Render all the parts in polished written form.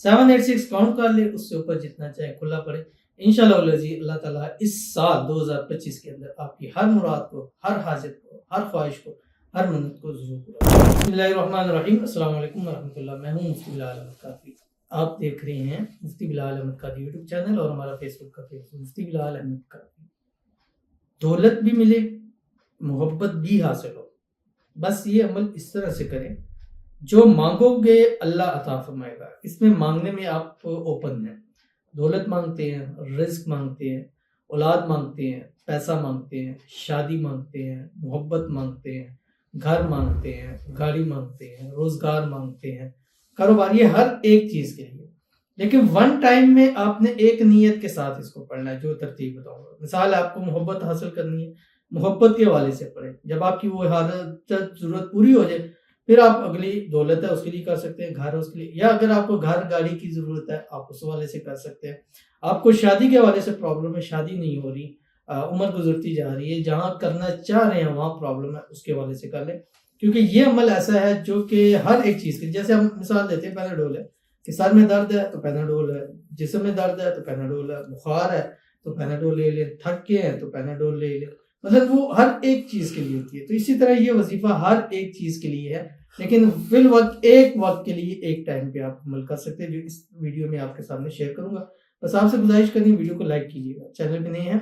786 count कर ले, उससे ऊपर जितना चाहे खुला पड़े। इंशाल्लाह अल्लाह ताला इस साल 2025 के अंदर आपकी हर मुराद को, हर हाजत को, हर ख्वाहिश को, हर मन्नत को जरूर पूरा करें। बिस्मिल्लाहिर्रहमानिर्रहीम। अस्सलाम वालेकुम वरहमतुल्लाह। मैं हूं मुफ्ती बिलाल अहमद कादरी। आप देख रहे हैं मुफ्ती बिलाल अहमद कादरी यूट्यूब चैनल और हमारा फेसबुक का पेज मुफ्ती बिलाल अहमद कादरी। दौलत भी मिले, मोहब्बत भी हासिल हो, बस ये अमल इस तरह से करें, जो मांगोगे अल्लाह अता फरमाएगा। इसमें मांगने में आप ओपन हैं। दौलत मांगते हैं, रिज्क मांगते हैं, औलाद मांगते हैं, पैसा मांगते हैं, शादी मांगते हैं, मोहब्बत मांगते हैं, घर मांगते हैं, गाड़ी मांगते हैं, रोजगार मांगते हैं, कारोबार, ये हर एक चीज के लिए। लेकिन वन टाइम में आपने एक नीयत के साथ इसको पढ़ना है, जो तरतीब बताऊंगा। मिसाल आपको मोहब्बत हासिल करनी है, मोहब्बत के हवाले से पढ़ें। जब आपकी वो हाजत जरूरत पूरी हो जाए, फिर आप अगली दौलत है उसके लिए कर सकते हैं, घर है उसके लिए, या अगर आपको घर गाड़ी की जरूरत है आप उस हवाले से कर सकते हैं। आपको शादी के हवाले से प्रॉब्लम है, शादी नहीं हो रही, उम्र गुजरती जा रही है, जहाँ करना चाह रहे हैं वहाँ प्रॉब्लम है, उसके हवाले से कर लें। क्योंकि ये अमल ऐसा है जो कि हर एक चीज के, जैसे हम मिसाल देते हैं पैनाडोल है, कि सर में दर्द है तो पैनाडोल है, जिस्म में दर्द है तो पैनाडोल है, बुखार है तो पैनाडोल ले ले, थक के हैं तो पैनाडोल ले ले। मतलब वो हर एक चीज के लिए होती है। तो इसी तरह ये वजीफा हर एक चीज के लिए है, लेकिन फिल वक्त एक वक्त के लिए एक टाइम पे आप अमल कर सकते हैं, जो इस वीडियो में आपके सामने शेयर करूंगा। बस आपसे गुजारिश करनी, वीडियो को लाइक कीजिएगा, चैनल पे नहीं है,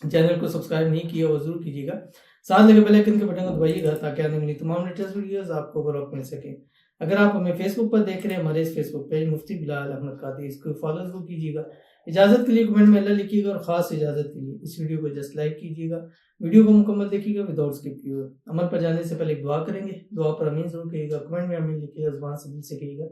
चैनल को सब्सक्राइब नहीं किया वो जरूर कीजिएगा, साथ लगे बेल आइकन के बटन को दबाइएगा ताकि आने वाली तमाम लेटेस्ट वीडियोस आपको बरवक्त मिल सके। अगर आप हमें फेसबुक पर देख रहे हैं, हमारे इस फेसबुक पेज मुफ्ती बिलाल अहमद कादरी, इसको फॉलो जरूर कीजिएगा। इजाजत के लिए कमेंट में अल्लाह लिखिएगा, और खास इजाजत के लिए इस वीडियो को जस्ट लाइक कीजिएगा, वीडियो को मुकम्मल देखिएगा विदाउट स्किप किए हुए। अमल पर जाने से पहले एक दुआ करेंगे, दुआ पर अमीन जरूर कहिएगा, कमेंट में अमीन लिखिएगा, जुबान से दिल से कहिएगा।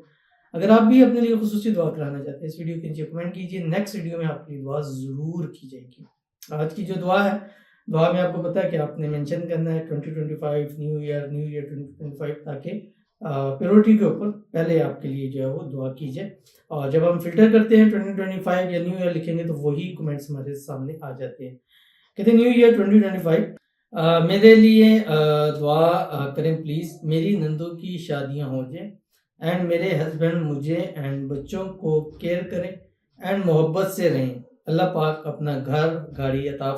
अगर आप भी अपने लिए खुसूसी दुआ कराना चाहते हैं, इस वीडियो के नीचे कमेंट कीजिए, नेक्स्ट वीडियो में आपकी दुआ जरूर की जाएगी। आज की जो दुआ है, दुआ में आपको पता है कि आपने मेंशन करना है 2025 न्यू ईयर 2025, ताकि प्रायोरिटी के ऊपर पहले आपके लिए जो है वो दुआ कीजिए। और जब हम फिल्टर करते हैं 2025 या न्यू ईयर लिखेंगे तो वही कमेंट्स हमारे सामने आ जाते हैं। कहते हैं न्यू ईयर 2025 मेरे लिए दुआ करें प्लीज़, मेरी नंदों की शादियां हो जाए, एंड मेरे हस्बैंड मुझे एंड बच्चों को केयर करें एंड मोहब्बत से रहें। अल्लाह पाक अपना घर गाड़ी अता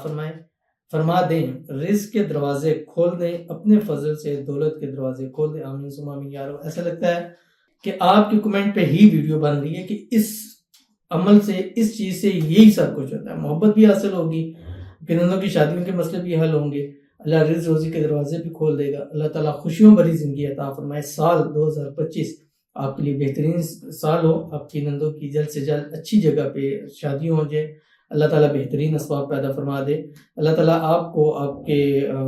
फरमा दें, रिज़्क के दरवाजे खोल दें, अपने फजल से दौलत के दरवाजे खोल दें। आमीन सुम्मा आमीन यारो। ऐसा लगता है कि आपके कमेंट पे ही वीडियो बन रही है कि इस अमल से, इस चीज़ से यही सब कुछ होता है। मोहब्बत भी हासिल होगी, फिर की शादियों के मसले भी हल होंगे, अल्लाह रिज़्क रोज़ी के दरवाजे भी खोल देगा। अल्लाह ताला खुशियों भरी ज़िंदगी अता फरमाए। साल 2025 आपके लिए बेहतरीन साल हो, आपकी नंदों की जल्द से जल्द अच्छी जगह पे शादी हो जाए, अल्लाह ताला बेहतरीन असबाब पैदा फरमा दे। अल्लाह ताला आपको, आपके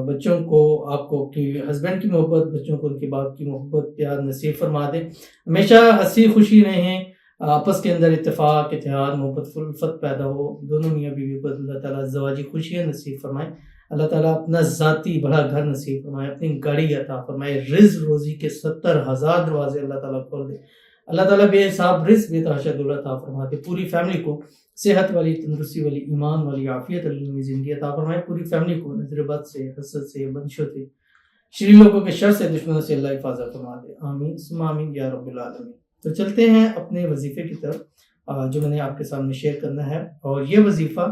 बच्चों को, आपको आपके हस्बैंड की मोहब्बत, बच्चों को उनके बाप की मोहब्बत प्यार नसीब फरमा दे। हमेशा हंसी खुशी रहें, आपस के अंदर इत्तेफाक, इत्तेहाद, मोहब्बत, उल्फत पैदा हो। दोनों मियाँ बीवी को अल्लाह ताला ज़वाजी खुशियाँ नसीब फरमाए। अल्लाह ताला अपना ज़ाती बड़ा घर नसीब फरमाए, अपनी गाड़ी अता फरमाए, रिज़्क रोज़ी के 70,000 दरवाजे अल्लाह ताला खोल दे। अल्लाह ताला बेहिसाब रिज़्क बेतहाशा दौलत अता फरमाते। पूरी फैमिली को सेहत वाली, तंदुरुस्ती वाली, ईमान वाली, आफियत वाली ज़िंदगी अता फरमाए। पूरी फैमिली को नज़र बद से, हसद से, बंदिशों से, शरीर लोगों के शर से, दुश्मनों से अल्लाह हिफाजत फरमा दे। आमीन सुम्मा आमीन या रब्बिल आलमीन। तो चलते हैं अपने वजीफे की तरफ, जो मैंने आपके सामने शेयर करना है। और ये वजीफा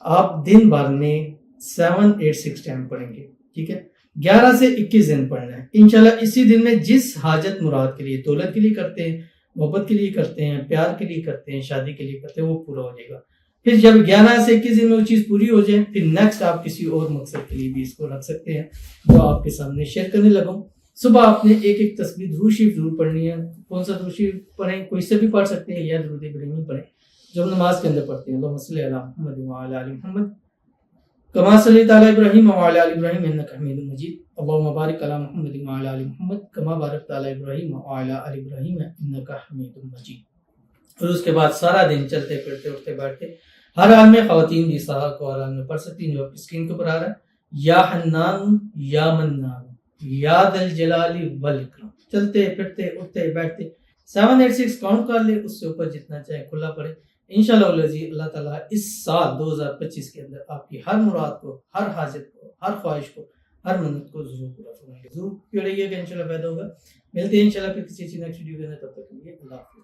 आप दिन भर में 786 टाइम पढ़ेंगे, ठीक है। 11 से 21 दिन पढ़ना है इंशाल्लाह। इसी दिन में जिस हाजत मुराद के लिए, दौलत के लिए करते हैं, मोहब्बत के लिए करते हैं, प्यार के लिए करते हैं, शादी के लिए करते हैं, वो पूरा हो जाएगा। फिर जब 11 से 21 दिन में वो चीज़ पूरी हो जाए, फिर नेक्स्ट आप किसी और मकसद के लिए भी इसको रख सकते हैं, जो आपके सामने शेयर करने लगा। सुबह आपने एक एक तस्बीह दुरूद शरीफ जरूर पढ़नी है। कौन सा दुरूद शरीफ पढ़ें, कोई से भी पढ़ सकते हैं, या दुरूद इब्राहिमी पढ़ें जो हम नमाज के अंदर पढ़ते हैं। अल्लाहुम्मा सल्ली अला मुहम्मद व अला आलि मुहम्मद कमा सल्लैता अला इब्राहीम व अला आलि इब्राहीम इन्नका हमीदुम मजीद। अल्लाहुम्मा बारिक अला मुहम्मद व अला आलि मुहम्मद कमा बारकता अला इब्राहीम व अला आलि इब्राहीम इन्नका हमीदुम मजीद। और उसके बाद सारा दिन चलते फिरते, उठते बैठते, हर हाल में, ख़वातीन भी सारा को हर हाल में पढ़ सकती हैं, जो आपकी स्क्रीन के ऊपर आ रहा है। या हन्नान या मन्नान या दल जलाली वल इकराम। चलते फिरते, उठते बैठते 786 काउंट कर ले, उससे ऊपर जितना चाहे खुला पड़े। इंशाल्लाह अल्लाह ताला इस साल 2025 के अंदर आपकी हर मुराद को, हर हाजत को, हर ख्वाहिश को, हर मन्नत को जरूर पूरा फरमाएंगे। जरूर जुड़िएगा, इंशाल्लाह फायदा होगा। मिलते हैं इंशाल्लाह फिर किसी नेक्स्ट वीडियो के अंदर। तब तक के लिए अल्लाह हाफ़िज़।